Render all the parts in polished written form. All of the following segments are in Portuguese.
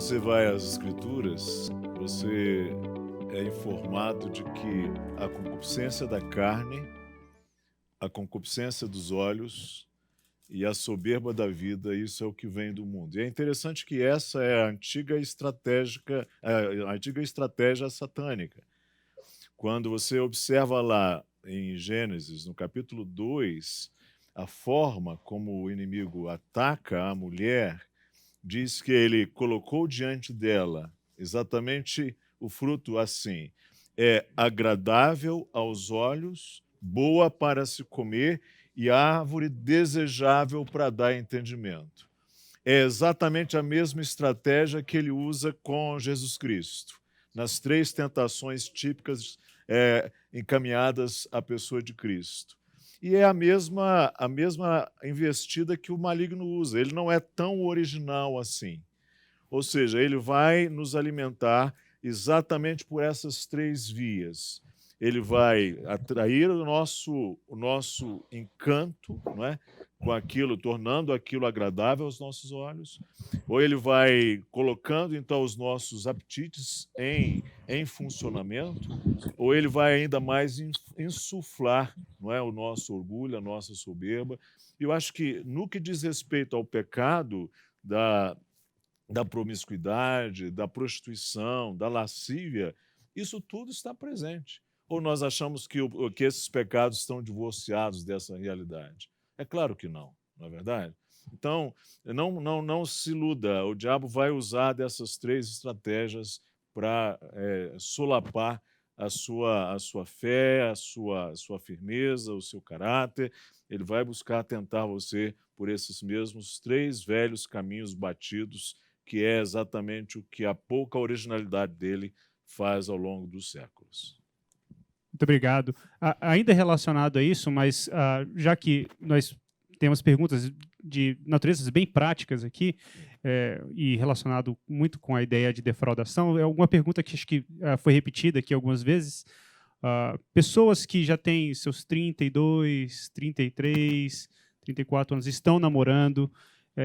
você vai às Escrituras, você é informado de que a concupiscência da carne, a concupiscência dos olhos e a soberba da vida, isso é o que vem do mundo. E é interessante que essa é a antiga estratégia satânica. Quando você observa lá em Gênesis, no capítulo 2, a forma como o inimigo ataca a mulher, diz que ele colocou diante dela exatamente o fruto assim: é agradável aos olhos, boa para se comer e árvore desejável para dar entendimento. É exatamente a mesma estratégia que ele usa com Jesus Cristo, nas três tentações típicas encaminhadas à pessoa de Cristo. E é a mesma investida que o maligno usa. Ele não é tão original assim. Ou seja, ele vai nos alimentar exatamente por essas três vias. Ele vai atrair o nosso encanto, não é? Com aquilo, tornando aquilo agradável aos nossos olhos, ou ele vai colocando então os nossos apetites em funcionamento, ou ele vai ainda mais insuflar, não é, o nosso orgulho, a nossa soberba. Eu acho que no que diz respeito ao pecado da promiscuidade, da prostituição, da lascívia, isso tudo está presente. Ou nós achamos que esses pecados estão divorciados dessa realidade? É claro que não, não é verdade? Então, não se iluda, o diabo vai usar dessas três estratégias para solapar a sua fé, a sua firmeza, o seu caráter. Ele vai buscar tentar você por esses mesmos três velhos caminhos batidos, que é exatamente o que a pouca originalidade dele faz ao longo dos séculos. Muito obrigado. Ainda relacionado a isso, mas já que nós temos perguntas de naturezas bem práticas aqui, e relacionado muito com a ideia de defraudação, é alguma pergunta que acho que foi repetida aqui algumas vezes. Pessoas que já têm seus 32, 33, 34 anos, estão namorando,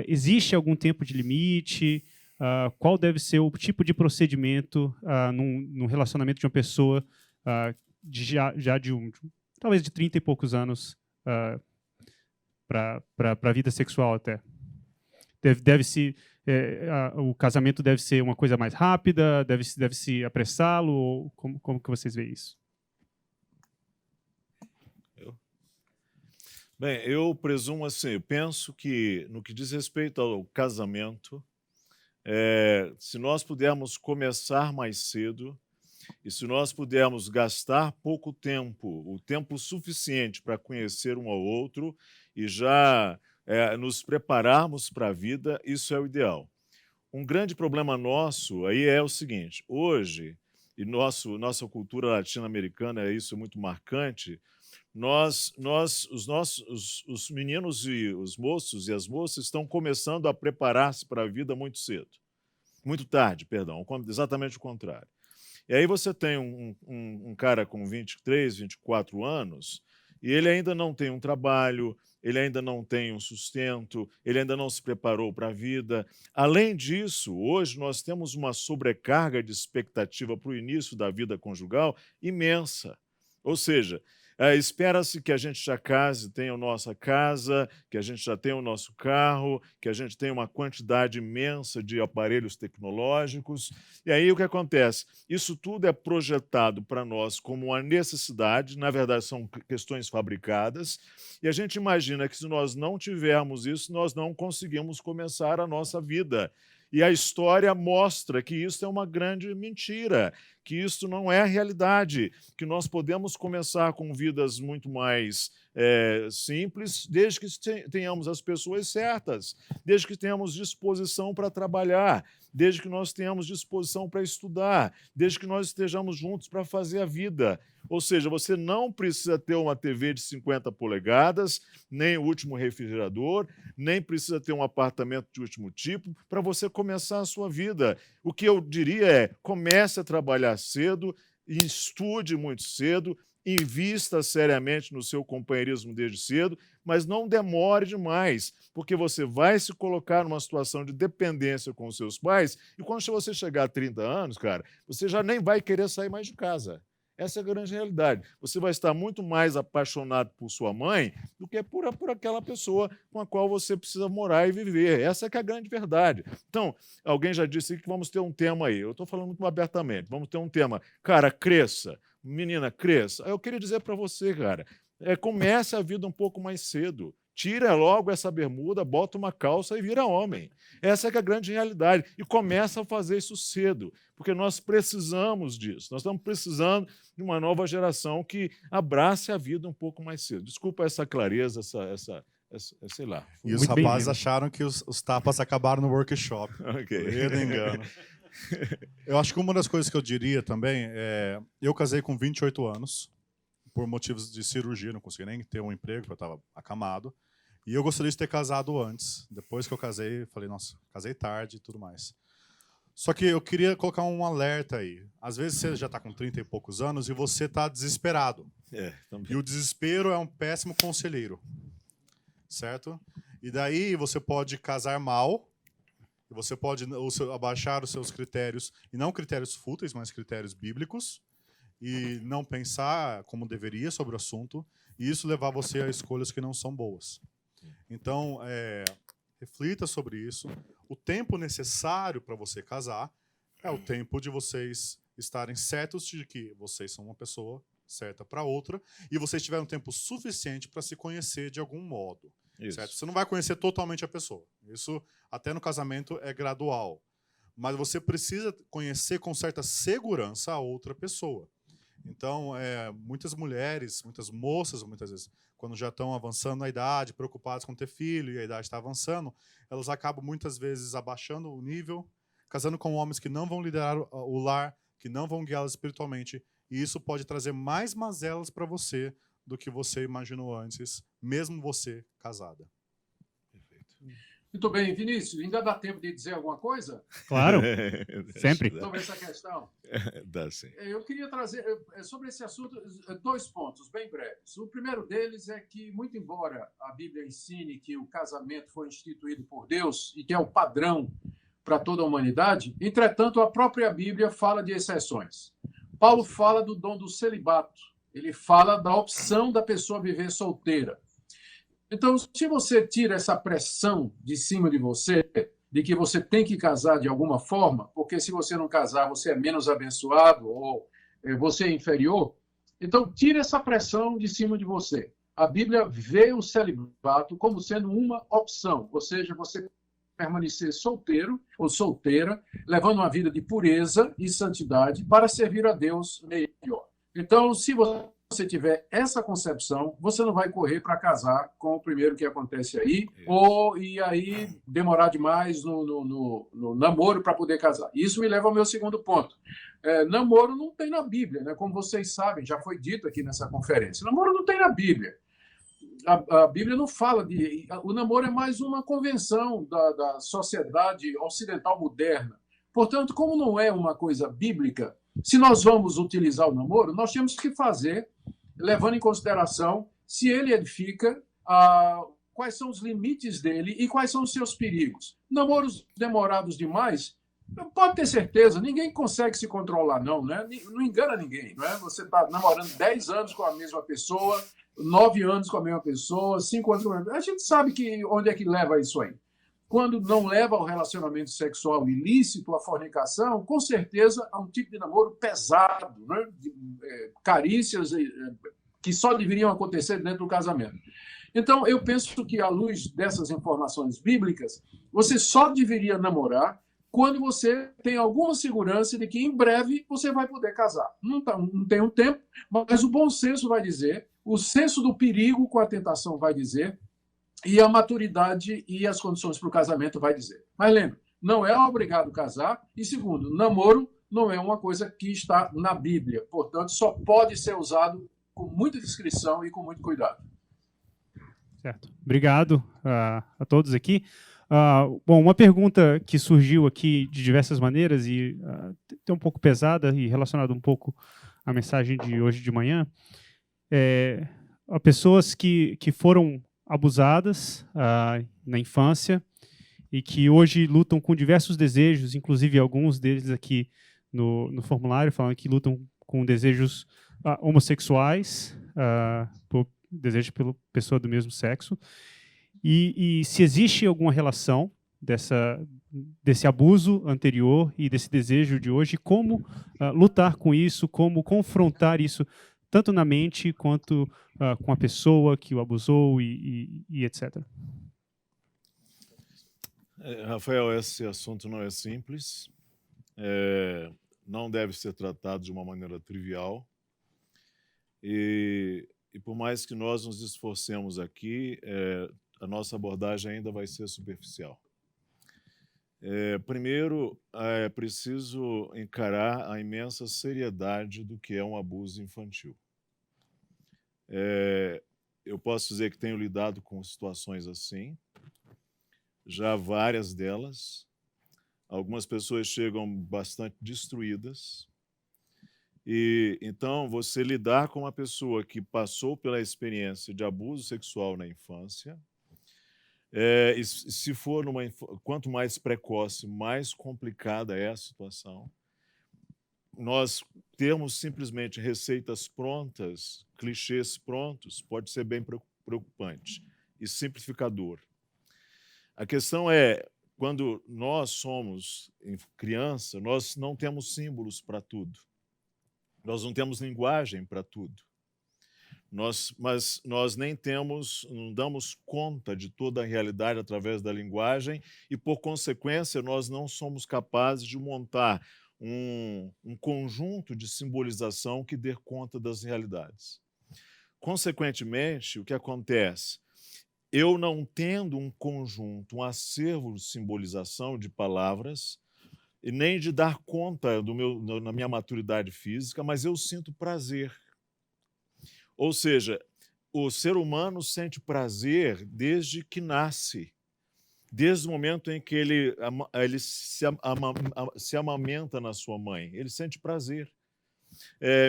existe algum tempo de limite? Qual deve ser o tipo de procedimento num relacionamento de uma pessoa talvez de 30 e poucos anos para a vida sexual até? O casamento deve ser uma coisa mais rápida? Deve-se apressá-lo? Ou como que vocês veem isso? Bem, eu presumo assim, eu penso que no que diz respeito ao casamento, se nós pudermos começar mais cedo e se nós pudermos gastar pouco tempo, o tempo suficiente para conhecer um ao outro e já nos prepararmos para a vida, isso é o ideal. Um grande problema nosso aí é o seguinte: hoje, e nossa cultura latino-americana, isso é muito marcante, os meninos e os moços e as moças estão começando a preparar-se para a vida muito cedo. Muito tarde, perdão, exatamente o contrário. E aí você tem um cara com 23, 24 anos, e ele ainda não tem um trabalho, ele ainda não tem um sustento, ele ainda não se preparou para a vida. Além disso, hoje nós temos uma sobrecarga de expectativa para o início da vida conjugal imensa. Ou seja, espera-se que a gente já case, tenha a nossa casa, que a gente já tenha o nosso carro, que a gente tenha uma quantidade imensa de aparelhos tecnológicos. E aí o que acontece? Isso tudo é projetado para nós como uma necessidade, na verdade são questões fabricadas, e a gente imagina que se nós não tivermos isso, nós não conseguimos começar a nossa vida. E a história mostra que isso é uma grande mentira, que isso não é a realidade, que nós podemos começar com vidas muito mais simples, desde que tenhamos as pessoas certas, desde que tenhamos disposição para trabalhar, desde que nós tenhamos disposição para estudar, desde que nós estejamos juntos para fazer a vida. Ou seja, você não precisa ter uma TV de 50 polegadas, nem o último refrigerador, nem precisa ter um apartamento de último tipo para você começar a sua vida. O que eu diria é: comece a trabalhar cedo, estude muito cedo, invista seriamente no seu companheirismo desde cedo, mas não demore demais, porque você vai se colocar numa situação de dependência com os seus pais, e quando você chegar a 30 anos, cara, você já nem vai querer sair mais de casa. Essa é a grande realidade. Você vai estar muito mais apaixonado por sua mãe do que por aquela pessoa com a qual você precisa morar e viver. Essa é que é a grande verdade. Então, alguém já disse que vamos ter um tema aí. Eu estou falando muito abertamente. Vamos ter um tema. Cara, cresça. Menina, cresça. Eu queria dizer para você, cara, comece a vida um pouco mais cedo. Tira logo essa bermuda, bota uma calça e vira homem. Essa é que é a grande realidade. E começa a fazer isso cedo, porque nós precisamos disso. Nós estamos precisando de uma nova geração que abrace a vida um pouco mais cedo. Desculpa essa clareza, sei lá. E os rapazes acharam que os tapas acabaram no workshop. Ok. Medo engano. Eu acho que uma das coisas que eu diria também é... Eu casei com 28 anos, por motivos de cirurgia, não consegui nem ter um emprego, porque eu estava acamado. E eu gostaria de ter casado antes. Depois que eu casei, falei, nossa, casei tarde e tudo mais. Só que eu queria colocar um alerta aí. Às vezes você já está com 30 e poucos anos e você está desesperado. E o desespero é um péssimo conselheiro. Certo? E daí você pode casar mal, você pode abaixar os seus critérios, e não critérios fúteis, mas critérios bíblicos, e não pensar como deveria sobre o assunto, e isso levar você a escolhas que não são boas. Então, reflita sobre isso. O tempo necessário para você casar é o tempo de vocês estarem certos de que vocês são uma pessoa certa para outra, e vocês tiveram um tempo suficiente para se conhecer de algum modo. Certo? Você não vai conhecer totalmente a pessoa. Isso, até no casamento, é gradual. Mas você precisa conhecer com certa segurança a outra pessoa. Então, muitas mulheres, muitas moças, muitas vezes, quando já estão avançando na idade, preocupadas com ter filho e a idade está avançando, elas acabam muitas vezes abaixando o nível, casando com homens que não vão liderar o lar, que não vão guiá-las espiritualmente, e isso pode trazer mais mazelas para você do que você imaginou antes, mesmo você casada. Muito bem, Vinícius, ainda dá tempo de dizer alguma coisa? Claro, sempre. Sobre essa questão. Dá sim. Eu queria trazer sobre esse assunto 2 pontos bem breves. O primeiro deles é que, muito embora a Bíblia ensine que o casamento foi instituído por Deus e que é o padrão para toda a humanidade, entretanto, a própria Bíblia fala de exceções. Paulo fala do dom do celibato. Ele fala da opção da pessoa viver solteira. Então, se você tira essa pressão de cima de você, de que você tem que casar de alguma forma, porque se você não casar, você é menos abençoado ou você é inferior, então tira essa pressão de cima de você. A Bíblia vê o celibato como sendo uma opção, ou seja, você permanecer solteiro ou solteira, levando uma vida de pureza e santidade para servir a Deus melhor. Então, se você tiver essa concepção, você não vai correr para casar com o primeiro que acontece aí, e aí demorar demais no namoro para poder casar. Isso me leva ao meu segundo ponto. Namoro não tem na Bíblia, né? Como vocês sabem, já foi dito aqui nessa conferência. Namoro não tem na Bíblia. A Bíblia não fala de... O namoro é mais uma convenção da sociedade ocidental moderna. Portanto, como não é uma coisa bíblica, se nós vamos utilizar o namoro, nós temos que fazer, levando em consideração se ele edifica, quais são os limites dele e quais são os seus perigos. Namoros demorados demais, pode ter certeza, ninguém consegue se controlar, não, né? Não engana ninguém, não é? Você está namorando 10 anos com a mesma pessoa, 9 anos com a mesma pessoa, 5 anos com a mesma pessoa. A gente sabe onde é que leva isso aí. Quando não leva ao relacionamento sexual ilícito, à fornicação, com certeza há um tipo de namoro pesado, né? Carícias que só deveriam acontecer dentro do casamento. Então, eu penso que, à luz dessas informações bíblicas, você só deveria namorar quando você tem alguma segurança de que, em breve, você vai poder casar. Não tem um tempo, mas o bom senso vai dizer, o senso do perigo com a tentação vai dizer, e a maturidade e as condições para o casamento vai dizer. Mas lembre, não é obrigado casar. E segundo, namoro não é uma coisa que está na Bíblia. Portanto, só pode ser usado com muita discrição e com muito cuidado. Certo. Obrigado a todos aqui. Bom, uma pergunta que surgiu aqui de diversas maneiras e tem um pouco pesada e relacionada um pouco à mensagem de hoje de manhã, a pessoas que foram abusadas na infância e que hoje lutam com diversos desejos, inclusive alguns deles aqui no formulário falam que lutam com desejos homossexuais, por desejo pela pessoa do mesmo sexo. E se existe alguma relação desse abuso anterior e desse desejo de hoje, como lutar com isso, como confrontar isso, tanto na mente quanto com a pessoa que o abusou e etc. Rafael, esse assunto não é simples, não deve ser tratado de uma maneira trivial, e por mais que nós nos esforcemos aqui, a nossa abordagem ainda vai ser superficial. Primeiro, é preciso encarar a imensa seriedade do que é um abuso infantil. Eu posso dizer que tenho lidado com situações assim, já várias delas. Algumas pessoas chegam bastante destruídas. E então, você lidar com uma pessoa que passou pela experiência de abuso sexual na infância, e se for quanto mais precoce, mais complicada é a situação. Nós termos simplesmente receitas prontas, clichês prontos, pode ser bem preocupante e simplificador. A questão é, quando nós somos criança, nós não temos símbolos para tudo. Nós não temos linguagem para tudo. Mas nós não damos conta de toda a realidade através da linguagem e, por consequência, nós não somos capazes de montar um conjunto de simbolização que dê conta das realidades. Consequentemente, o que acontece? Eu não tendo um conjunto, um acervo de simbolização de palavras, e nem de dar conta na minha maturidade física, mas eu sinto prazer. Ou seja, o ser humano sente prazer desde que nasce, desde o momento em que ele se amamenta na sua mãe. Ele sente prazer.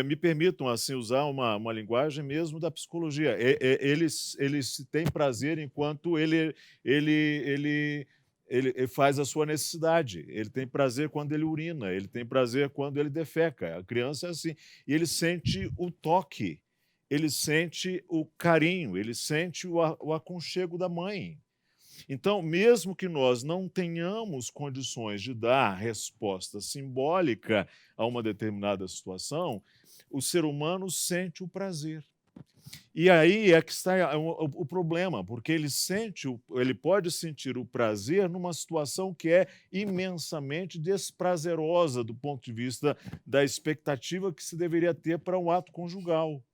Me permitam assim usar uma linguagem mesmo da psicologia. Ele tem prazer enquanto ele faz a sua necessidade. Ele tem prazer quando ele urina, ele tem prazer quando ele defeca. A criança é assim. E ele sente o toque, ele sente o carinho, ele sente o aconchego da mãe. Então, mesmo que nós não tenhamos condições de dar resposta simbólica a uma determinada situação, o ser humano sente o prazer. E aí é que está o problema, porque ele pode sentir o prazer numa situação que é imensamente desprazerosa do ponto de vista da expectativa que se deveria ter para um ato conjugal.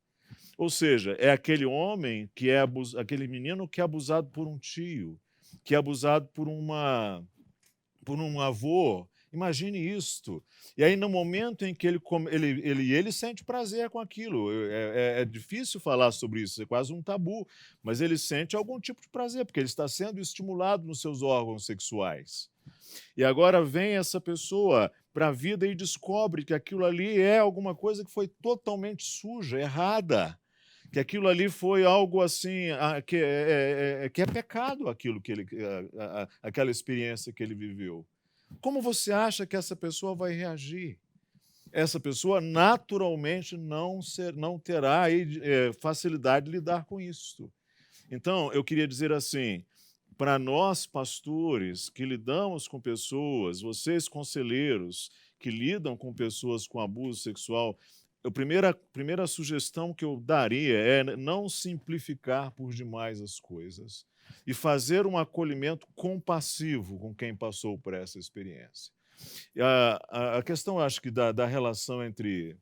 Ou seja, é aquele homem que aquele menino que é abusado por um tio, que é abusado por um avô. Imagine isto. E aí, no momento em que ele sente prazer com aquilo, é difícil falar sobre isso, é quase um tabu, mas ele sente algum tipo de prazer, porque ele está sendo estimulado nos seus órgãos sexuais. E agora vem essa pessoa para a vida e descobre que aquilo ali é alguma coisa que foi totalmente suja, errada, que aquilo ali foi algo assim, que é pecado, aquela experiência que ele viveu. Como você acha que essa pessoa vai reagir? Essa pessoa naturalmente não terá facilidade de lidar com isso. Então, eu queria dizer assim, para nós pastores que lidamos com pessoas, vocês conselheiros que lidam com pessoas com abuso sexual, a primeira sugestão que eu daria é não simplificar por demais as coisas e fazer um acolhimento compassivo com quem passou por essa experiência. A questão, acho que, da relação entre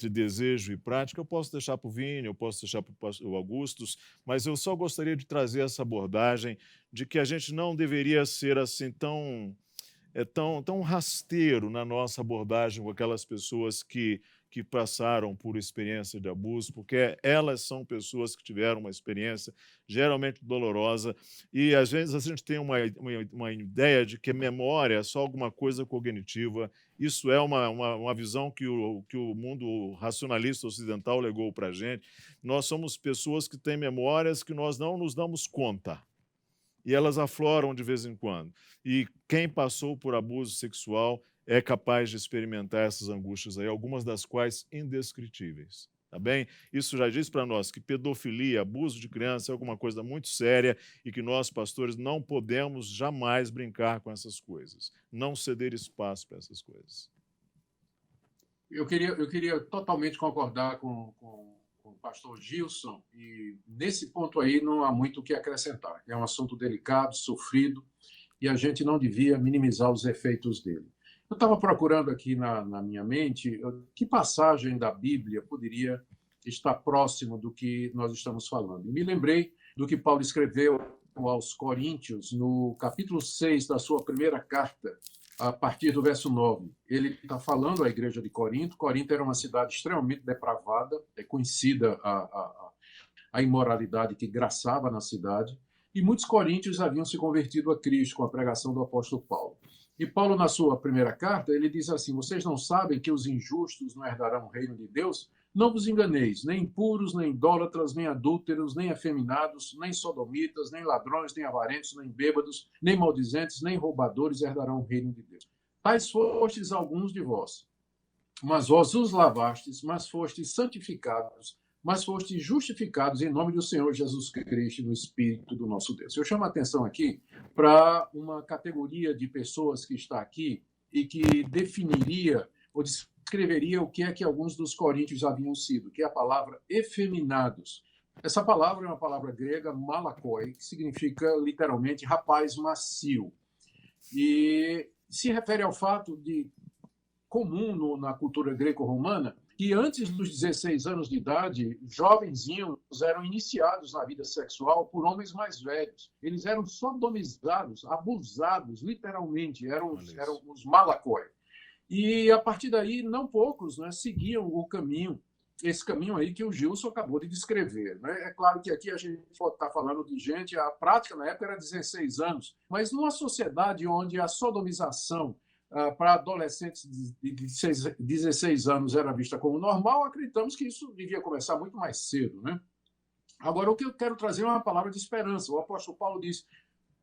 desejo e prática, eu posso deixar para o Vini, eu posso deixar para o Augustus, mas eu só gostaria de trazer essa abordagem de que a gente não deveria ser assim tão tão rasteiro na nossa abordagem com aquelas pessoas que passaram por experiência de abuso, porque elas são pessoas que tiveram uma experiência geralmente dolorosa, e às vezes a gente tem uma ideia de que memória é só alguma coisa cognitiva. Isso é uma visão que o mundo racionalista ocidental legou para a gente. Nós somos pessoas que têm memórias que nós não nos damos conta, e elas afloram de vez em quando. E quem passou por abuso sexual é capaz de experimentar essas angústias aí, algumas das quais indescritíveis. Tá bem? Isso já diz para nós que pedofilia, abuso de criança é alguma coisa muito séria e que nós, pastores, não podemos jamais brincar com essas coisas, não ceder espaço para essas coisas. Eu queria totalmente concordar com o pastor Gilson, e nesse ponto aí não há muito o que acrescentar. É um assunto delicado, sofrido, e a gente não devia minimizar os efeitos dele. Eu estava procurando aqui na minha mente que passagem da Bíblia poderia estar próximo do que nós estamos falando. E me lembrei do que Paulo escreveu aos Coríntios, no capítulo 6 da sua primeira carta, a partir do verso 9. Ele está falando à igreja de Corinto. Corinto era uma cidade extremamente depravada, é conhecida a imoralidade que graçava na cidade, e muitos coríntios haviam se convertido a Cristo com a pregação do apóstolo Paulo. E Paulo, na sua primeira carta, ele diz assim: vocês não sabem que os injustos não herdarão o reino de Deus? Não vos enganeis, nem impuros, nem idólatras, nem adúlteros, nem afeminados, nem sodomitas, nem ladrões, nem avarentos, nem bêbados, nem maldizentes, nem roubadores herdarão o reino de Deus. Tais fostes alguns de vós, mas vós os lavastes, mas fostes santificados, mas fostes justificados em nome do Senhor Jesus Cristo, no Espírito do nosso Deus. Eu chamo a atenção aqui para uma categoria de pessoas que está aqui e que definiria ou descreveria o que é que alguns dos coríntios haviam sido, que é a palavra efeminados. Essa palavra é uma palavra grega, malakoi, que significa literalmente rapaz macio. E se refere ao fato de comum na cultura greco-romana, que antes dos 16 anos de idade, jovenzinhos eram iniciados na vida sexual por homens mais velhos. Eles eram sodomizados, abusados, literalmente, eram os malakoi. E, a partir daí, não poucos, né, seguiam o caminho, esse caminho aí que o Gilson acabou de descrever. Né? É claro que aqui a gente está falando de gente, a prática na época era 16 anos, mas numa sociedade onde a sodomização para adolescentes de 16 anos era vista como normal, acreditamos que isso devia começar muito mais cedo. Né? Agora, o que eu quero trazer é uma palavra de esperança. O apóstolo Paulo diz: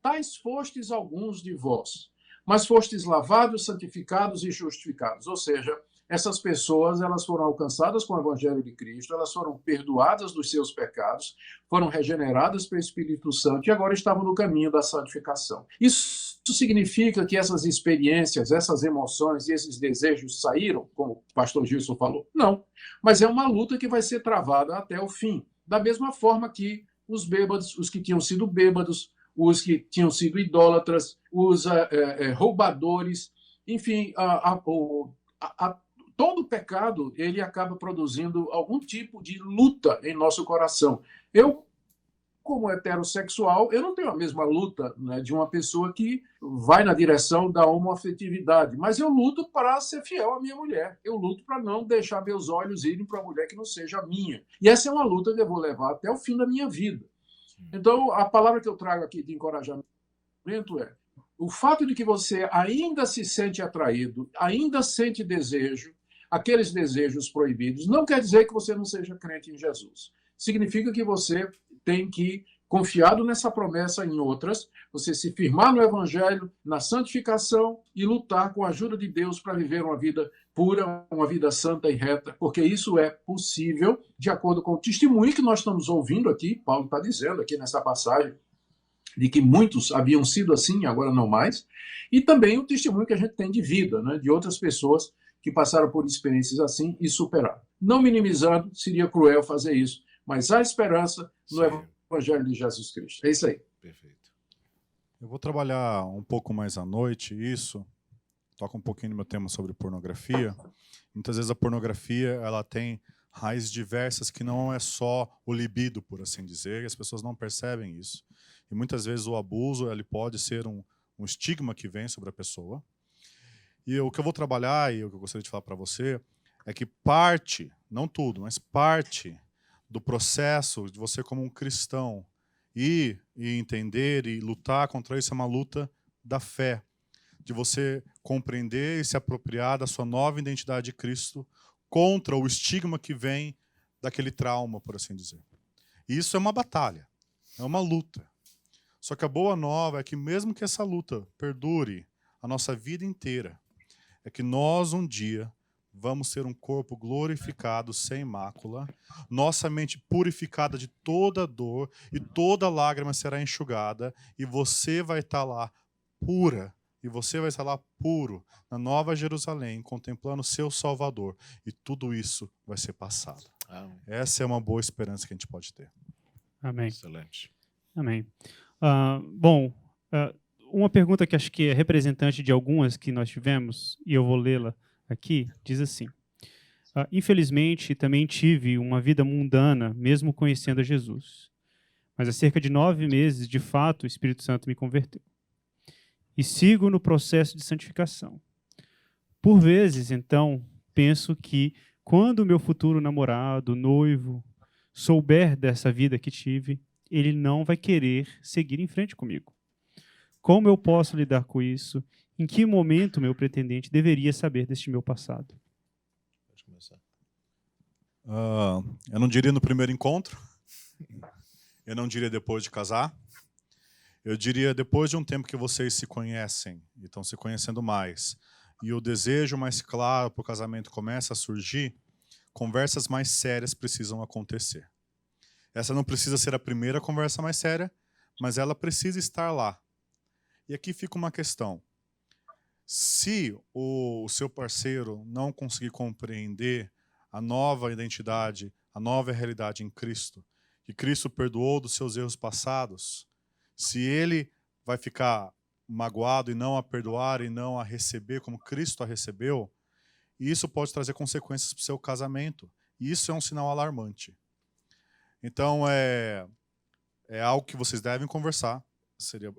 tais fostes alguns de vós, mas fostes lavados, santificados e justificados. Ou seja, essas pessoas elas foram alcançadas com o Evangelho de Cristo, elas foram perdoadas dos seus pecados, foram regeneradas pelo Espírito Santo e agora estavam no caminho da santificação. Isso significa que essas experiências, essas emoções e esses desejos saíram, como o pastor Gilson falou? Não, mas é uma luta que vai ser travada até o fim. Da mesma forma que os bêbados, os que tinham sido bêbados, os que tinham sido idólatras, os roubadores, enfim, todo pecado ele acaba produzindo algum tipo de luta em nosso coração. Eu, como heterossexual, eu não tenho a mesma luta, né, de uma pessoa que vai na direção da homoafetividade, mas eu luto para ser fiel à minha mulher. Eu luto para não deixar meus olhos irem para uma mulher que não seja minha. E essa é uma luta que eu vou levar até o fim da minha vida. Então, a palavra que eu trago aqui de encorajamento é o fato de que você ainda se sente atraído, ainda sente desejo, aqueles desejos proibidos, não quer dizer que você não seja crente em Jesus. Significa que você tem que, confiado nessa promessa em outras, você se firmar no Evangelho, na santificação e lutar com a ajuda de Deus para viver uma vida pura, uma vida santa e reta, porque isso é possível, de acordo com o testemunho que nós estamos ouvindo aqui. Paulo está dizendo aqui nessa passagem de que muitos haviam sido assim, agora não mais, e também o testemunho que a gente tem de vida, né, de outras pessoas que passaram por experiências assim e superaram. Não minimizando, seria cruel fazer isso, mas há esperança no Evangelho de Jesus Cristo. É isso aí. Perfeito. Eu vou trabalhar um pouco mais à noite isso, toca um pouquinho no meu tema sobre pornografia. Muitas vezes a pornografia ela tem raízes diversas que não é só o libido, por assim dizer, e as pessoas não percebem isso. E muitas vezes o abuso ele pode ser um estigma que vem sobre a pessoa. E o que eu vou trabalhar e o que eu gostaria de falar para você é que parte, não tudo, mas parte do processo de você como um cristão ir e entender e lutar contra isso é uma luta da fé, de você compreender e se apropriar da sua nova identidade de Cristo contra o estigma que vem daquele trauma, por assim dizer. E isso é uma batalha, é uma luta. Só que a boa nova é que mesmo que essa luta perdure a nossa vida inteira, é que nós um dia vamos ter um corpo glorificado, sem mácula, nossa mente purificada de toda dor e toda lágrima será enxugada e você vai estar lá pura, e você vai estar lá puro, na Nova Jerusalém, contemplando o seu Salvador. E tudo isso vai ser passado. Amém. Essa é uma boa esperança que a gente pode ter. Amém. Excelente. Amém. Uma pergunta que acho que é representante de algumas que nós tivemos, e eu vou lê-la aqui, diz assim: infelizmente, também tive uma vida mundana, mesmo conhecendo a Jesus. Mas há cerca de 9 meses, de fato, o Espírito Santo me converteu. E sigo no processo de santificação. Por vezes, então, penso que quando o meu futuro namorado, noivo, souber dessa vida que tive, ele não vai querer seguir em frente comigo. Como eu posso lidar com isso? Em que momento meu pretendente deveria saber deste meu passado? Pode começar. Eu não diria no primeiro encontro. Eu não diria depois de casar. Eu diria depois de um tempo que vocês se conhecem e estão se conhecendo mais, e o desejo mais claro para o casamento começa a surgir, conversas mais sérias precisam acontecer. Essa não precisa ser a primeira conversa mais séria, mas ela precisa estar lá. E aqui fica uma questão. Se o seu parceiro não conseguir compreender a nova identidade, a nova realidade em Cristo, que Cristo perdoou dos seus erros passados, se ele vai ficar magoado e não a perdoar e não a receber como Cristo a recebeu, isso pode trazer consequências para o seu casamento. E isso é um sinal alarmante. Então, é algo que vocês devem conversar. Seria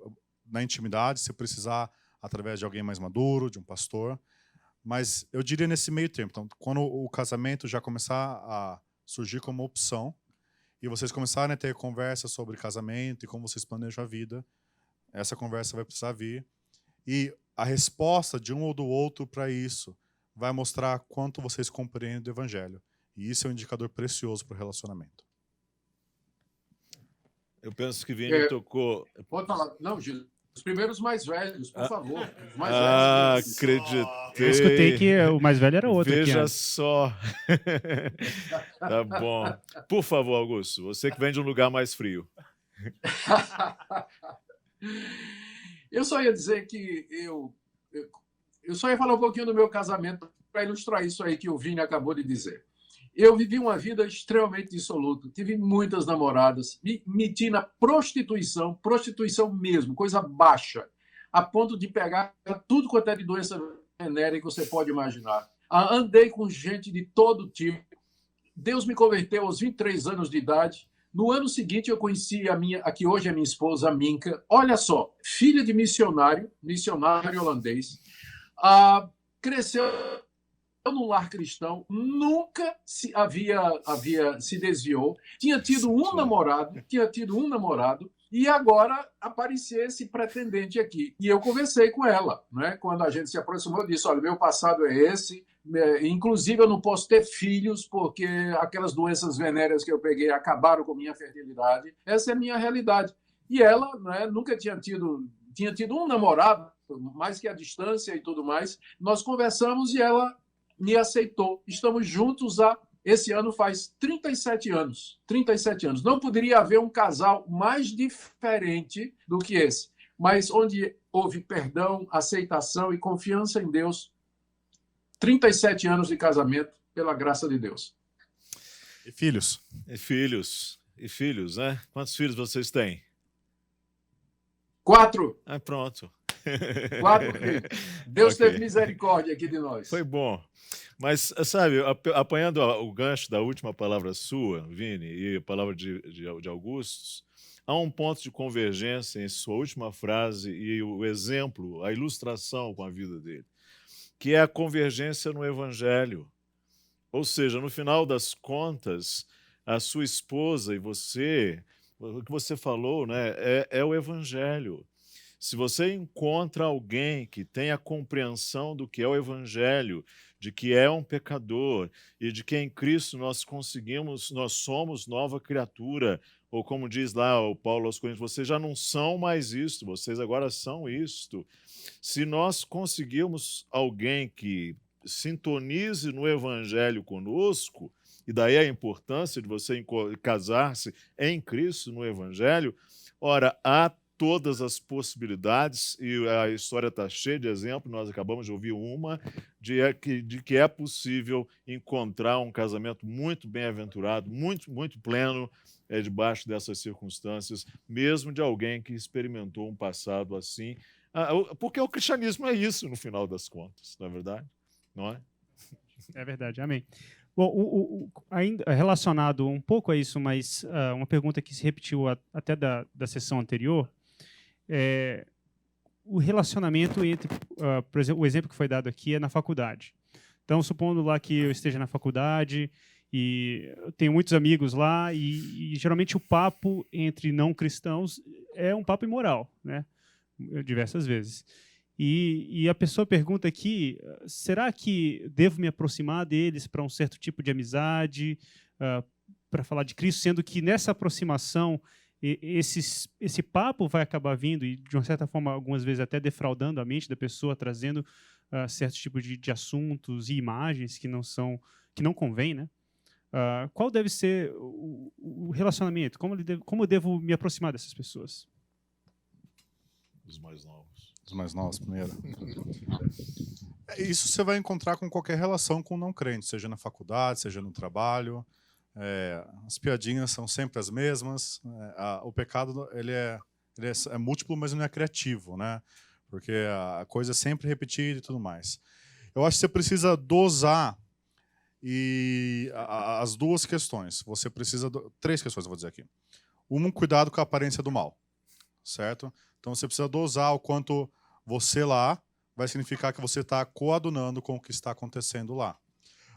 na intimidade, se precisar, através de alguém mais maduro, de um pastor. Mas eu diria nesse meio tempo. Então, quando o casamento já começar a surgir como opção, e vocês começarem a ter conversa sobre casamento e como vocês planejam a vida, essa conversa vai precisar vir. E a resposta de um ou do outro para isso vai mostrar quanto vocês compreendem do Evangelho. E isso é um indicador precioso para o relacionamento. Eu penso que Vini tocou. Pode falar. Não, Gil. Os primeiros mais velhos, por favor. Os mais velhos. Acreditei. Eu escutei que o mais velho era outro. Veja aqui, só. Tá bom. Por favor, Augusto, você que vem de um lugar mais frio. Eu só ia dizer que eu só ia falar um pouquinho do meu casamento para ilustrar isso aí que o Vini acabou de dizer. Eu vivi uma vida extremamente dissoluta, tive muitas namoradas, me meti na prostituição mesmo, coisa baixa, a ponto de pegar tudo quanto é de doença venérea que você pode imaginar. Andei com gente de todo tipo. Deus me converteu aos 23 anos de idade. No ano seguinte, eu conheci a que hoje é minha esposa, a Minka. Olha só, filha de missionário holandês. Cresceu num lar cristão, nunca se desviou. Tinha tido um namorado, e agora aparecia esse pretendente aqui. E eu conversei com ela, né? Quando a gente se aproximou, eu disse: olha, meu passado é esse. Inclusive, eu não posso ter filhos porque aquelas doenças venéreas que eu peguei acabaram com minha fertilidade. Essa é a minha realidade. E ela, né, nunca tinha tido um namorado, mais que a distância e tudo mais. Nós conversamos e ela me aceitou. Estamos juntos esse ano faz 37 anos. 37 anos. Não poderia haver um casal mais diferente do que esse, mas onde houve perdão, aceitação e confiança em Deus. 37 anos de casamento, pela graça de Deus. E filhos? E filhos, né? Quantos filhos vocês têm? 4. Pronto. 4 filhos. Deus teve misericórdia aqui de nós. Foi bom. Mas, sabe, apanhando o gancho da última palavra sua, Vini, e a palavra de Augusto, há um ponto de convergência em sua última frase e o exemplo, a ilustração com a vida dele. que é a convergência no Evangelho. Ou seja, no final das contas, a sua esposa e você, o que você falou, né, é o Evangelho. Se você encontra alguém que tem a compreensão do que é o Evangelho, de que é um pecador e de que em Cristo nós somos nova criatura, ou como diz lá o Paulo aos Coríntios, vocês já não são mais isto, vocês agora são isto. Se nós conseguirmos alguém que sintonize no Evangelho conosco, e daí a importância de você casar-se em Cristo, no Evangelho, ora, há todas as possibilidades, e a história está cheia de exemplos, nós acabamos de ouvir uma, de que é possível encontrar um casamento muito bem-aventurado, muito pleno, debaixo dessas circunstâncias, mesmo de alguém que experimentou um passado assim, porque o cristianismo é isso, no final das contas, não é verdade? Não é? É verdade, amém. Bom, ainda relacionado um pouco a isso, mas uma pergunta que se repetiu até da sessão anterior, o relacionamento entre, por exemplo, o exemplo que foi dado aqui é na faculdade. Então, supondo lá que eu esteja na faculdade e eu tenho muitos amigos lá e geralmente o papo entre não cristãos é um papo imoral, né? Diversas vezes. E a pessoa pergunta aqui, será que devo me aproximar deles para um certo tipo de amizade, para falar de Cristo, sendo que nessa aproximação esse papo vai acabar vindo e, de uma certa forma, algumas vezes até defraudando a mente da pessoa, trazendo certos tipos de assuntos e imagens que não convém, né? Qual deve ser o relacionamento? Como eu devo me aproximar dessas pessoas? Os mais novos. Os mais novos, primeiro. Isso você vai encontrar com qualquer relação com não crente, seja na faculdade, seja no trabalho. As piadinhas são sempre as mesmas. O pecado ele é múltiplo, mas não é criativo, né? Porque a coisa é sempre repetida e tudo mais. Eu acho que você precisa dosar as duas questões. Você precisa... Três questões, eu vou dizer aqui. Um, cuidado com a aparência do mal, certo? Então você precisa dosar o quanto você lá vai significar que você está coadunando com o que está acontecendo lá.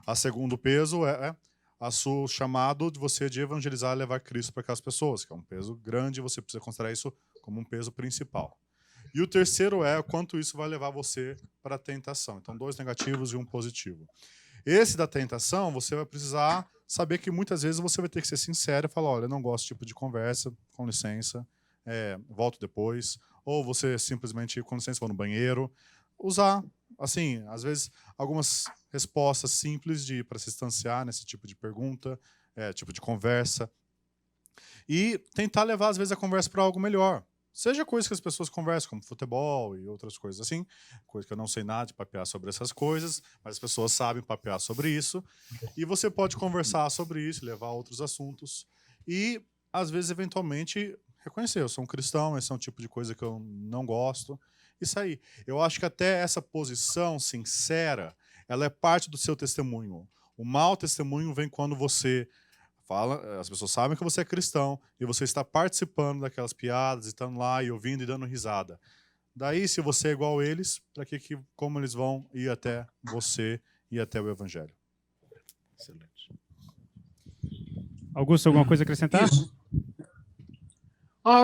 A segundo peso é a seu chamado de você de evangelizar e levar Cristo para aquelas pessoas, que é um peso grande, você precisa considerar isso como um peso principal. E o terceiro é o quanto isso vai levar você para a tentação. Então, 2 negativos e 1 positivo. Esse da tentação, você vai precisar saber que muitas vezes você vai ter que ser sincero e falar, olha, eu não gosto desse tipo de conversa, com licença, volto depois. Ou você simplesmente, com licença, vou no banheiro. Usar, assim, às vezes, algumas respostas simples para se distanciar nesse tipo de pergunta, tipo de conversa. E tentar levar, às vezes, a conversa para algo melhor. Seja coisas que as pessoas conversam, como futebol e outras coisas assim, coisa que eu não sei nada de papear sobre essas coisas, mas as pessoas sabem papear sobre isso, e você pode conversar sobre isso, levar a outros assuntos, e, às vezes, eventualmente, reconhecer, eu sou um cristão, esse é um tipo de coisa que eu não gosto, isso aí. Eu acho que até essa posição sincera, ela é parte do seu testemunho. O mau testemunho vem quando você... as pessoas sabem que você é cristão e você está participando daquelas piadas, estando lá e ouvindo e dando risada. Daí, se você é igual a eles, como eles vão ir até você e até o Evangelho? Excelente. Augusto, alguma coisa a acrescentar? Isso.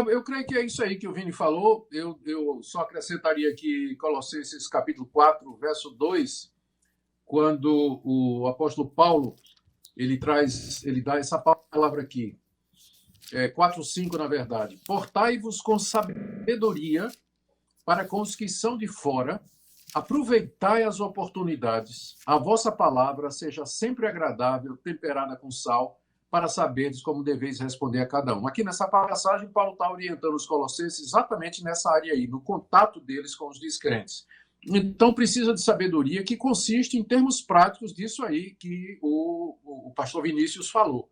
Eu creio que é isso aí que o Vini falou. Eu só acrescentaria aqui Colossenses capítulo 4, verso 2, quando o apóstolo Paulo ele dá essa palavra aqui, 4:5 na verdade. Portai-vos com sabedoria para com os que são de fora, aproveitai as oportunidades, a vossa palavra seja sempre agradável, temperada com sal, para saberdes como deveis responder a cada um. Aqui nessa passagem, Paulo está orientando os colossenses exatamente nessa área aí, no contato deles com os descrentes. Então, precisa de sabedoria, que consiste em termos práticos disso aí que o pastor Vinícius falou.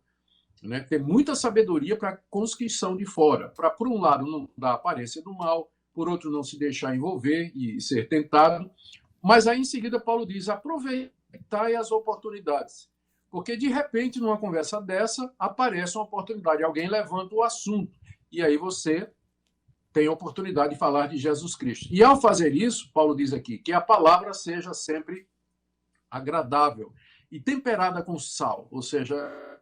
Né? Ter muita sabedoria com os que são de fora, para, por um lado, não dar a aparência do mal, por outro, não se deixar envolver e ser tentado. Mas aí, em seguida, Paulo diz, aproveitai as oportunidades. Porque, de repente, numa conversa dessa, aparece uma oportunidade, alguém levanta o assunto. E aí você tem a oportunidade de falar de Jesus Cristo. E ao fazer isso, Paulo diz aqui, que a palavra seja sempre agradável e temperada com sal, ou seja,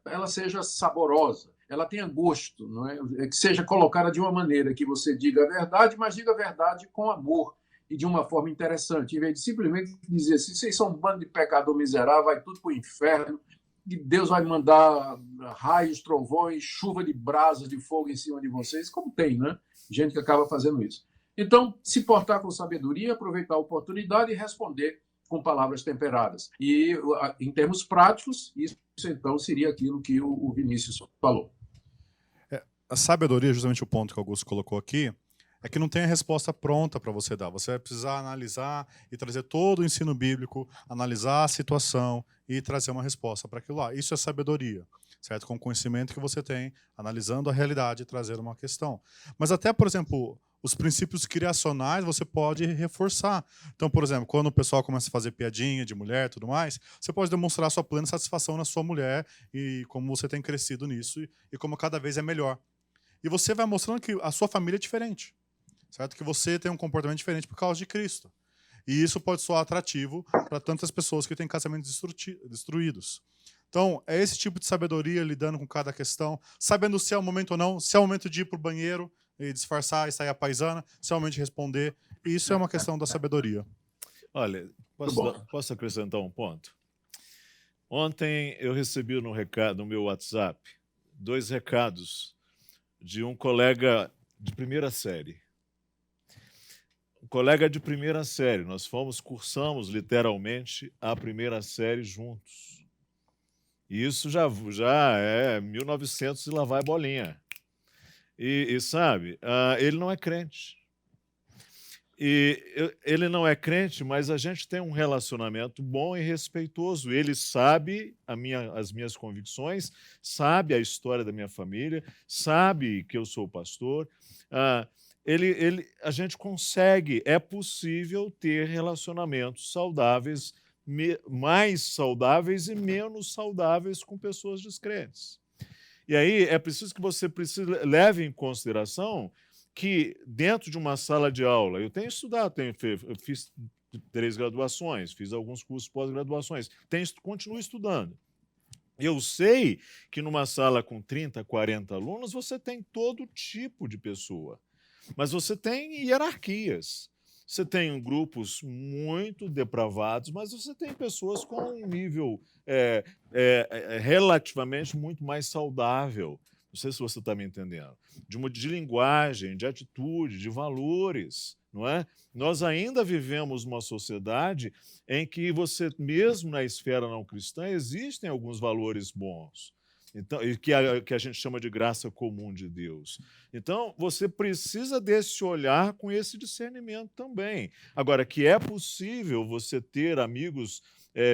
ela seja saborosa, ela tenha gosto, não é? Que seja colocada de uma maneira que você diga a verdade, mas diga a verdade com amor e de uma forma interessante, em vez de simplesmente dizer assim, vocês são um bando de pecador miserável, vai tudo para o inferno, e Deus vai mandar raios, trovões, chuva de brasas de fogo em cima de vocês, como tem, né? Gente que acaba fazendo isso. Então, se portar com sabedoria, aproveitar a oportunidade e responder com palavras temperadas. E, em termos práticos, isso então seria aquilo que o Vinícius falou. A sabedoria, justamente o ponto que o Augusto colocou aqui, é que não tem a resposta pronta para você dar. Você vai precisar analisar e trazer todo o ensino bíblico, analisar a situação e trazer uma resposta para aquilo lá. Isso é sabedoria, certo? Com o conhecimento que você tem, analisando a realidade e trazer uma questão. Mas até, por exemplo, os princípios criacionais você pode reforçar. Então, por exemplo, quando o pessoal começa a fazer piadinha de mulher e tudo mais, você pode demonstrar sua plena satisfação na sua mulher e como você tem crescido nisso e como cada vez é melhor. E você vai mostrando que a sua família é diferente, certo? Que você tem um comportamento diferente por causa de Cristo. E isso pode soar atrativo para tantas pessoas que têm casamentos destruídos. Então, é esse tipo de sabedoria lidando com cada questão, sabendo se é o momento ou não, se é o momento de ir para o banheiro e disfarçar e sair a paisana, se é o momento de responder. E isso é uma questão da sabedoria. Olha, posso acrescentar um ponto? Ontem eu recebi no meu WhatsApp 2 recados de um colega de primeira série. Um colega de primeira série. Nós cursamos literalmente a primeira série juntos. E isso já é 1900 e lá vai bolinha. E sabe, ele não é crente. Ele não é crente, mas a gente tem um relacionamento bom e respeitoso. Ele sabe as minhas convicções, sabe a história da minha família, sabe que eu sou pastor. A gente consegue, é possível ter relacionamentos saudáveis, mais saudáveis e menos saudáveis com pessoas descrentes. E aí é preciso que você leve em consideração que dentro de uma sala de aula, eu tenho estudado, eu fiz 3 graduações, fiz alguns cursos pós-graduações, continuo estudando. Eu sei que numa sala com 30, 40 alunos, você tem todo tipo de pessoa, mas você tem hierarquias. Você tem grupos muito depravados, mas você tem pessoas com um nível relativamente muito mais saudável. Não sei se você está me entendendo. De linguagem, de atitude, de valores, não é? Nós ainda vivemos uma sociedade em que mesmo na esfera não cristã, existem alguns valores bons. Então, que a gente chama de graça comum de Deus. Então, você precisa desse olhar com esse discernimento também. Agora, que é possível você ter amigos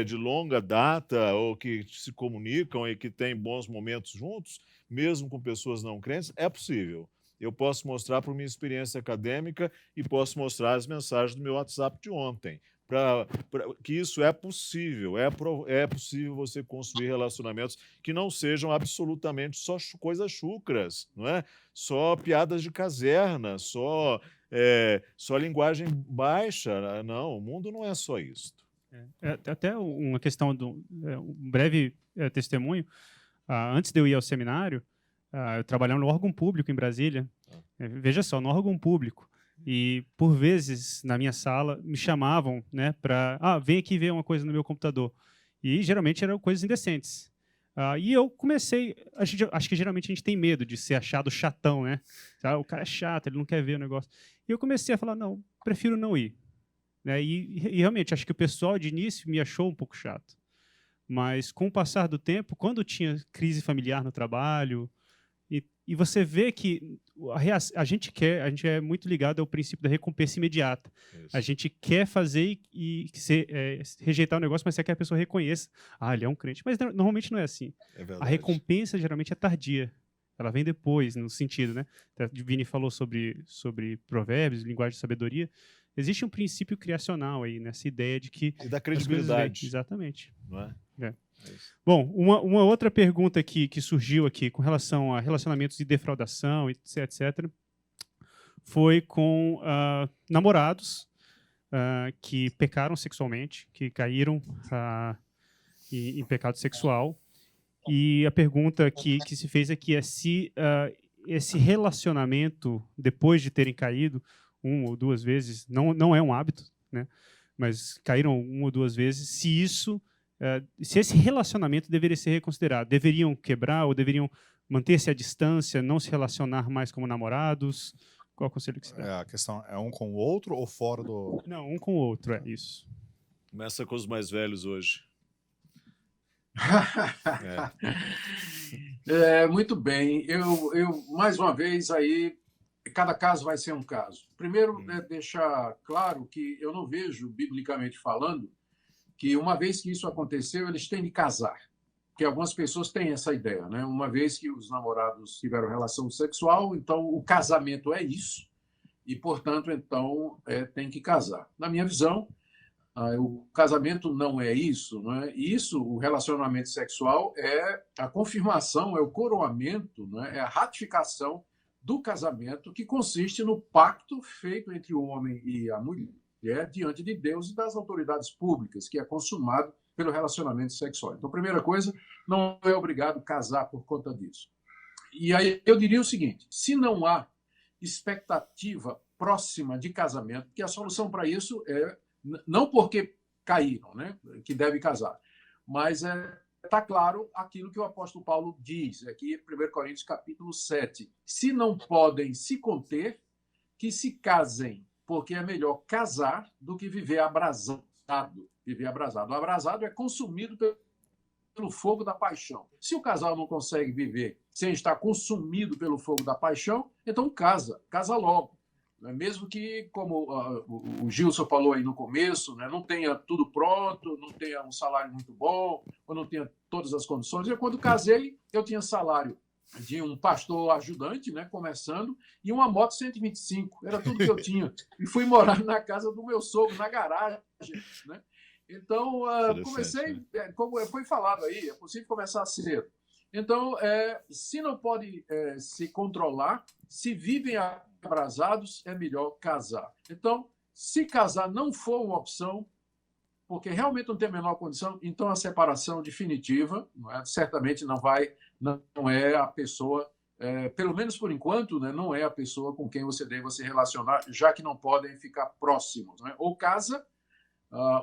de longa data ou que se comunicam e que têm bons momentos juntos, mesmo com pessoas não crentes, é possível. Eu posso mostrar por minha experiência acadêmica e posso mostrar as mensagens do meu WhatsApp de ontem. Que isso é possível, é possível você construir relacionamentos que não sejam absolutamente só coisas chucras, não é? Só piadas de caserna, só linguagem baixa. Não, o mundo não é só isso. Até uma questão um breve testemunho. Antes de eu ir ao seminário, eu trabalhava no órgão público em Brasília. Veja só, no órgão público. E, por vezes, na minha sala, me chamavam, né, para... vem aqui ver uma coisa no meu computador. E, geralmente, eram coisas indecentes. E eu comecei... Acho que, geralmente, a gente tem medo de ser achado chatão, né? O cara é chato, ele não quer ver o negócio. E eu comecei a falar, não, prefiro não ir. Né? E, realmente, acho que o pessoal, de início, me achou um pouco chato. Mas, com o passar do tempo, quando tinha crise familiar no trabalho... E você vê que a gente é muito ligado ao princípio da recompensa imediata. Isso. A gente quer fazer e rejeitar o negócio, mas você quer que a pessoa reconheça. Ele é um crente. Mas normalmente não é assim. A recompensa geralmente é tardia. Ela vem depois, no sentido, né? O Vini falou sobre provérbios, linguagem de sabedoria. Existe um princípio criacional aí, nessa ideia de que... E da credibilidade. Exatamente. Não é? Bom, uma outra pergunta que surgiu aqui com relação a relacionamentos de defraudação, etc., foi com namorados que pecaram sexualmente, que caíram em pecado sexual. E a pergunta que se fez aqui é se esse relacionamento, depois de terem caído 1 ou 2 vezes, não é um hábito, né? Mas caíram 1 ou 2 vezes, se esse relacionamento deveria ser reconsiderado. Deveriam quebrar ou deveriam manter-se à distância, não se relacionar mais como namorados? Qual o conselho que você dá? A questão é um com o outro ou fora do... Não, um com o outro, é isso. Começa com os mais velhos hoje. Muito bem. Eu, mais uma vez, aí, cada caso vai ser um caso. Primeiro, deixar claro que eu não vejo, biblicamente falando, que uma vez que isso aconteceu, eles têm de casar. Porque algumas pessoas têm essa ideia, né? Uma vez que os namorados tiveram relação sexual, então o casamento é isso, e, portanto, então, tem que casar. Na minha visão, o casamento não é isso, não é? Isso, o relacionamento sexual é a confirmação, é o coroamento, não é? É a ratificação do casamento, que consiste no pacto feito entre o homem e a mulher diante de Deus e das autoridades públicas, que é consumado pelo relacionamento sexual. Então, primeira coisa, não é obrigado a casar por conta disso. E aí eu diria o seguinte: se não há expectativa próxima de casamento, que a solução para isso é não porque caíram, né, que deve casar, mas está claro aquilo que o apóstolo Paulo diz aqui em 1 Coríntios capítulo 7. Se não podem se conter, que se casem, porque é melhor casar do que viver abrasado. Viver abrasado. O abrasado é consumido pelo fogo da paixão. Se o casal não consegue viver sem estar consumido pelo fogo da paixão, então casa logo. Mesmo que, como o Gilson falou aí no começo, né, não tenha tudo pronto, não tenha um salário muito bom, ou não tenha todas as condições. Eu, quando casei, eu tinha salário de um pastor ajudante, né, começando, e uma moto 125. Era tudo que eu tinha. E fui morar na casa do meu sogro, na garagem, né? Então, comecei, como foi falado aí, é possível começar cedo. Então, se não pode se controlar, se vivem abrasados, é melhor casar. Então, se casar não for uma opção, porque realmente não tem a menor condição, então a separação definitiva, certamente não é a pessoa, pelo menos por enquanto, né, não é a pessoa com quem você deve se relacionar, já que não podem ficar próximos. Né? Ou casa,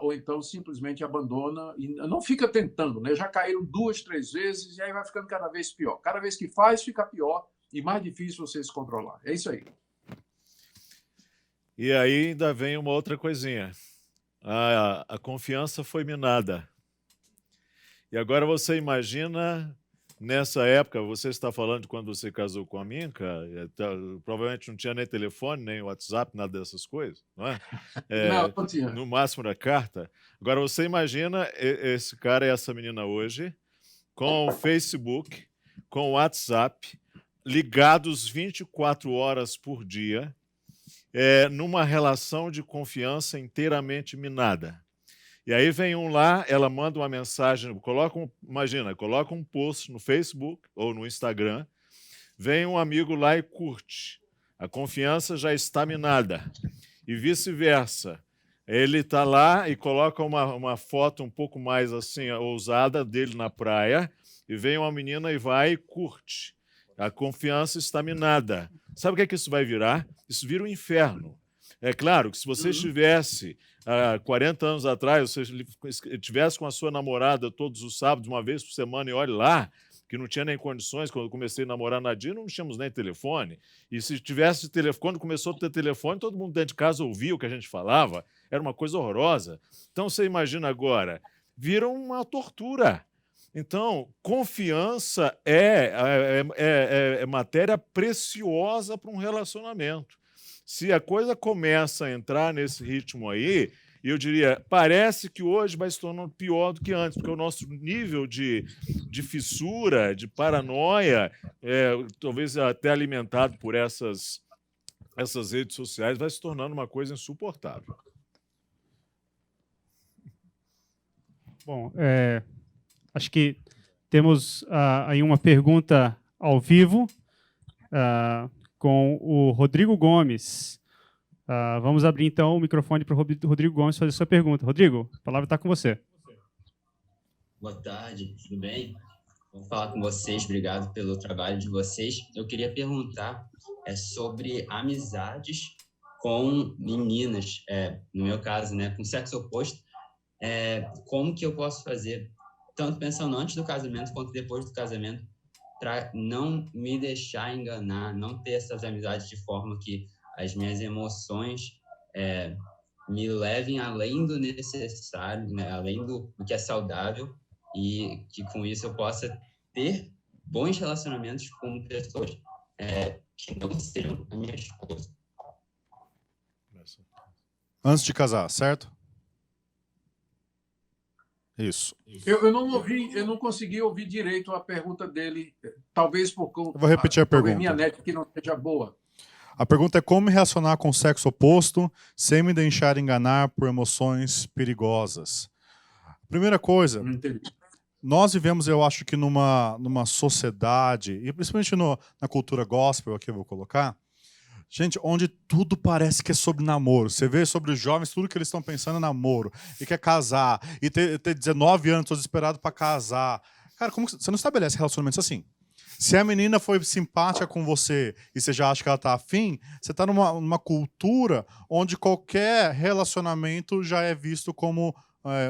ou então simplesmente abandona e não fica tentando. Né? Já caíram 2, 3 vezes e aí vai ficando cada vez pior. Cada vez que faz, fica pior e mais difícil você se controlar. É isso aí. E aí ainda vem uma outra coisinha. A confiança foi minada. E agora você imagina, nessa época, você está falando de quando você casou com a Minka, provavelmente não tinha nem telefone, nem WhatsApp, nada dessas coisas, não é? Não tinha. No máximo da carta. Agora você imagina esse cara e essa menina hoje, com o Facebook, com o WhatsApp, ligados 24 horas por dia, numa relação de confiança inteiramente minada. E aí vem um lá, ela manda uma mensagem, coloca um post no Facebook ou no Instagram, vem um amigo lá e curte. A confiança já está minada. E vice-versa. Ele está lá e coloca uma foto um pouco mais assim ousada dele na praia, e vem uma menina e vai e curte. A confiança está minada. Sabe o que isso vai virar? Isso vira um inferno. É claro que se você estivesse 40 anos atrás, você estivesse com a sua namorada todos os sábados, uma vez por semana, e olhe lá, que não tinha nem condições, quando eu comecei a namorar na Dina, não tínhamos nem telefone. E se tivesse telefone, quando começou a ter telefone, todo mundo dentro de casa ouvia o que a gente falava. Era uma coisa horrorosa. Então, você imagina agora, vira uma tortura. Então, confiança é matéria preciosa para um relacionamento. Se a coisa começa a entrar nesse ritmo aí, eu diria, parece que hoje vai se tornando pior do que antes, porque o nosso nível de fissura, de paranoia, talvez até alimentado por essas redes sociais, vai se tornando uma coisa insuportável. Bom, acho que temos aí uma pergunta ao vivo. com o Rodrigo Gomes. Vamos abrir, então, o microfone para o Rodrigo Gomes fazer sua pergunta. Rodrigo, a palavra está com você. Boa tarde, tudo bem? Vou falar com vocês, obrigado pelo trabalho de vocês. Eu queria perguntar sobre amizades com meninas, no meu caso, né, com sexo oposto. Como que eu posso fazer, tanto pensando antes do casamento quanto depois do casamento, para não me deixar enganar, não ter essas amizades de forma que as minhas emoções me levem além do necessário, né, além do que é saudável, e que com isso eu possa ter bons relacionamentos com pessoas que não sejam a minha esposa. Antes de casar, certo? Isso. Eu não ouvi, eu não consegui ouvir direito a pergunta dele, talvez por conta. Eu vou repetir a pergunta. Minha net que não seja boa. A pergunta é como me relacionar com o sexo oposto sem me deixar enganar por emoções perigosas. Primeira coisa, nós vivemos, eu acho que numa sociedade, e principalmente na cultura gospel, aqui eu vou colocar, gente, onde tudo parece que é sobre namoro. Você vê sobre os jovens, tudo que eles estão pensando é namoro, e quer casar, e ter 19 anos, estou desesperado para casar. Cara, como você não estabelece relacionamentos assim? Se a menina foi simpática com você e você já acha que ela está afim, você está numa cultura onde qualquer relacionamento já é visto como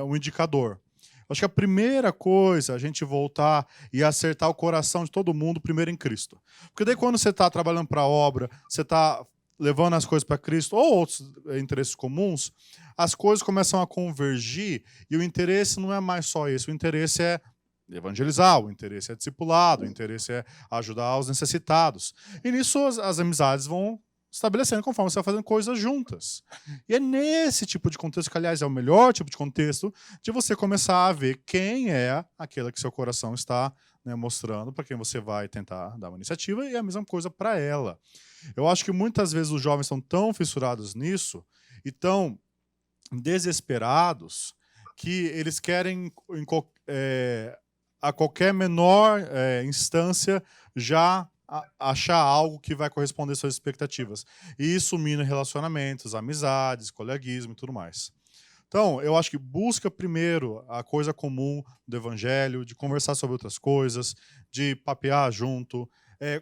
um indicador. Acho que a primeira coisa, a gente voltar e acertar o coração de todo mundo primeiro em Cristo. Porque daí quando você está trabalhando para a obra, você está levando as coisas para Cristo ou outros interesses comuns, as coisas começam a convergir e o interesse não é mais só esse, o interesse é evangelizar, o interesse é discipulado, o interesse é ajudar os necessitados. E nisso as amizades vão estabelecendo conforme você vai fazendo coisas juntas. E é nesse tipo de contexto, que aliás é o melhor tipo de contexto, de você começar a ver quem é aquela que seu coração está, né, mostrando, para quem você vai tentar dar uma iniciativa, e a mesma coisa para ela. Eu acho que muitas vezes os jovens estão tão fissurados nisso e tão desesperados que eles querem a qualquer menor instância já achar algo que vai corresponder às suas expectativas. E isso mina relacionamentos, amizades, coleguismo e tudo mais. Então, eu acho que busca primeiro a coisa comum do evangelho, de conversar sobre outras coisas, de papear junto.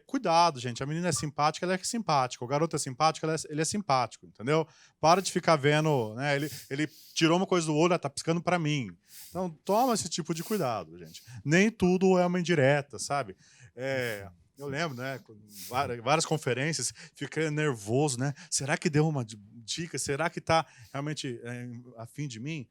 Cuidado, gente, a menina é simpática, ela é simpática. O garoto é simpático, ele é simpático, entendeu? Para de ficar vendo, né? Ele tirou uma coisa do olho, tá piscando para mim. Então, toma esse tipo de cuidado, gente. Nem tudo é uma indireta, sabe? Eu lembro, né, várias conferências, fiquei nervoso, né? Será que deu uma dica? Será que está realmente a fim de mim?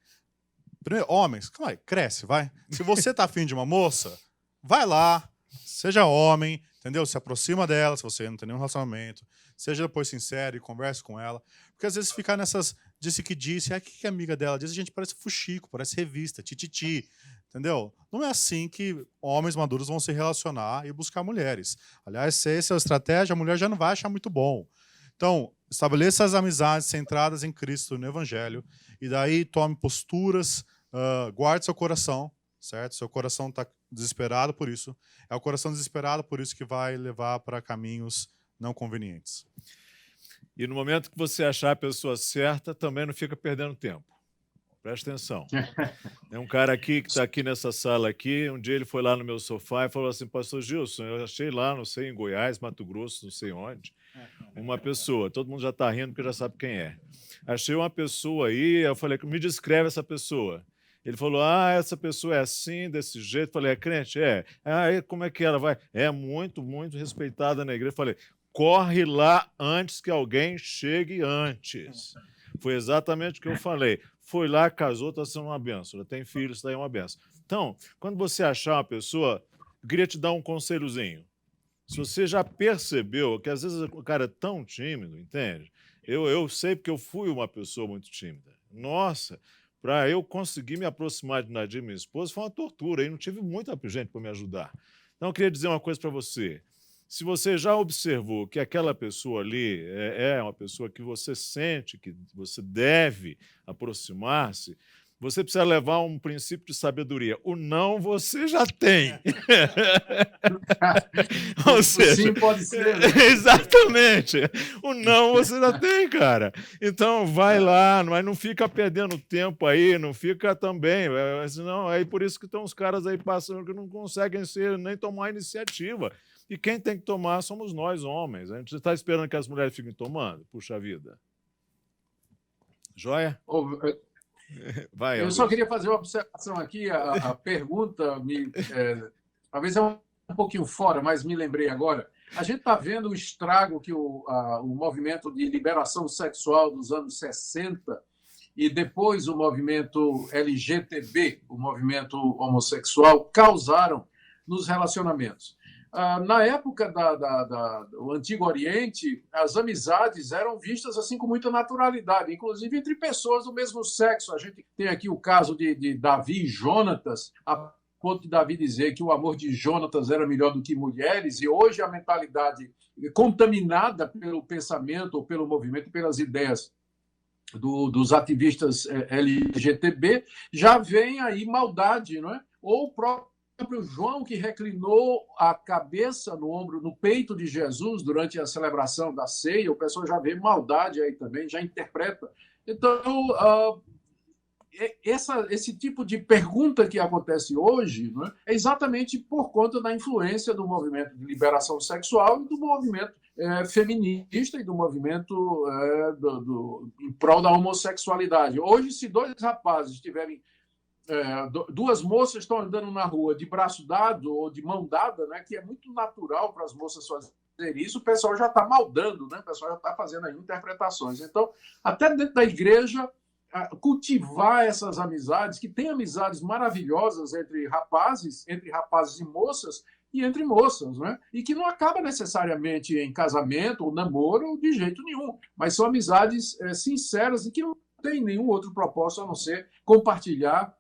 Primeiro, homens, calma aí, cresce, vai. Se você está afim de uma moça, vai lá, seja homem, entendeu? Se aproxima dela, se você não tem nenhum relacionamento, seja depois sincero e converse com ela. Porque às vezes ficar nessas disse que disse, o que a amiga dela diz? A gente parece fuxico, parece revista, tititi. Entendeu? Não é assim que homens maduros vão se relacionar e buscar mulheres. Aliás, se essa é a estratégia, a mulher já não vai achar muito bom. Então, estabeleça as amizades centradas em Cristo, no Evangelho, e daí tome posturas, guarde seu coração, certo? Seu coração está desesperado por isso. É o coração desesperado por isso que vai levar para caminhos não convenientes. E no momento que você achar a pessoa certa, também não fica perdendo tempo. Presta atenção. Tem um cara aqui que está aqui nessa sala aqui, um dia ele foi lá no meu sofá e falou assim, pastor Gilson, eu achei lá, não sei, em Goiás, Mato Grosso, não sei onde, uma pessoa, todo mundo já está rindo porque já sabe quem é. Achei uma pessoa aí, eu falei, me descreve essa pessoa. Ele falou, essa pessoa é assim, desse jeito. Eu falei, é crente? É. Como é que ela vai? É muito, muito respeitada na igreja. Eu falei, corre lá antes que alguém chegue antes. Foi exatamente o que eu falei. Foi lá, casou, está sendo uma benção. Já tem filhos, está aí uma benção. Então, quando você achar uma pessoa, eu queria te dar um conselhozinho. Se você já percebeu que às vezes o cara é tão tímido, entende? Eu sei porque eu fui uma pessoa muito tímida. Nossa, para eu conseguir me aproximar de Nadir, minha esposa, foi uma tortura. E não tive muita gente para me ajudar. Então, eu queria dizer uma coisa para você. Se você já observou que aquela pessoa ali é uma pessoa que você sente que você deve aproximar-se, Você precisa levar um princípio de sabedoria. O não você já tem. Ou seja, sim pode ser. Né? Exatamente. O não você já tem, cara. Então vai lá, mas não fica perdendo tempo aí, não fica também. Senão, é por isso que estão os caras aí passando que não conseguem nem tomar iniciativa. E quem tem que tomar somos nós, homens. A gente está esperando que as mulheres fiquem tomando? Puxa vida. Joia? Vai, eu Augusto. só queria fazer uma observação aqui. A pergunta, talvez é um pouquinho fora, mas me lembrei agora. A gente está vendo o estrago que o movimento de liberação sexual dos anos 60 e depois o movimento LGTB, o movimento homossexual, causaram nos relacionamentos. Na época do Antigo Oriente, as amizades eram vistas assim com muita naturalidade, inclusive entre pessoas do mesmo sexo. A gente tem aqui o caso de Davi e Jonatas, a ponto de Davi dizer que o amor de Jonatas era melhor do que mulheres, e hoje a mentalidade contaminada pelo pensamento, ou pelo movimento, pelas ideias dos ativistas LGTB, já vem aí maldade, não é? Ou o próprio João, que reclinou a cabeça no peito de Jesus durante a celebração da ceia, o pessoal já vê maldade aí também, já interpreta. Então, esse tipo de pergunta que acontece hoje, né, é exatamente por conta da influência do movimento de liberação sexual e do movimento feminista e do movimento em prol da homossexualidade. Hoje, se dois rapazes tiverem duas moças estão andando na rua de braço dado ou de mão dada, né, que é muito natural para as moças fazerem isso, o pessoal já está maldando, né, o pessoal já está fazendo aí interpretações. Então, até dentro da igreja, cultivar essas amizades, que tem amizades maravilhosas entre rapazes e moças, e entre moças, né? E que não acaba necessariamente em casamento ou namoro de jeito nenhum, mas são amizades sinceras e que não tem nenhum outro propósito a não ser compartilhar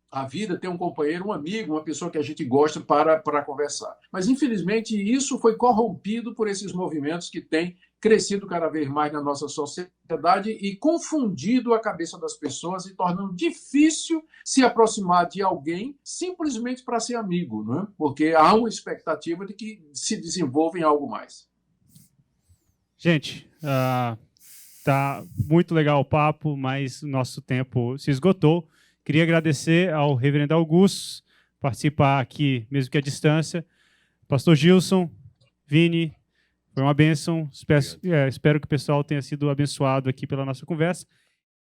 a vida, ter um companheiro, um amigo, uma pessoa que a gente gosta para conversar. Mas, infelizmente, isso foi corrompido por esses movimentos que têm crescido cada vez mais na nossa sociedade e confundido a cabeça das pessoas e tornando difícil se aproximar de alguém simplesmente para ser amigo, não é? Porque há uma expectativa de que se desenvolva em algo mais. Gente, tá muito legal o papo, mas o nosso tempo se esgotou. Queria agradecer ao reverendo Augusto participar aqui, mesmo que à distância. Pastor Gilson, Vini, foi uma bênção. Espero que o pessoal tenha sido abençoado aqui pela nossa conversa.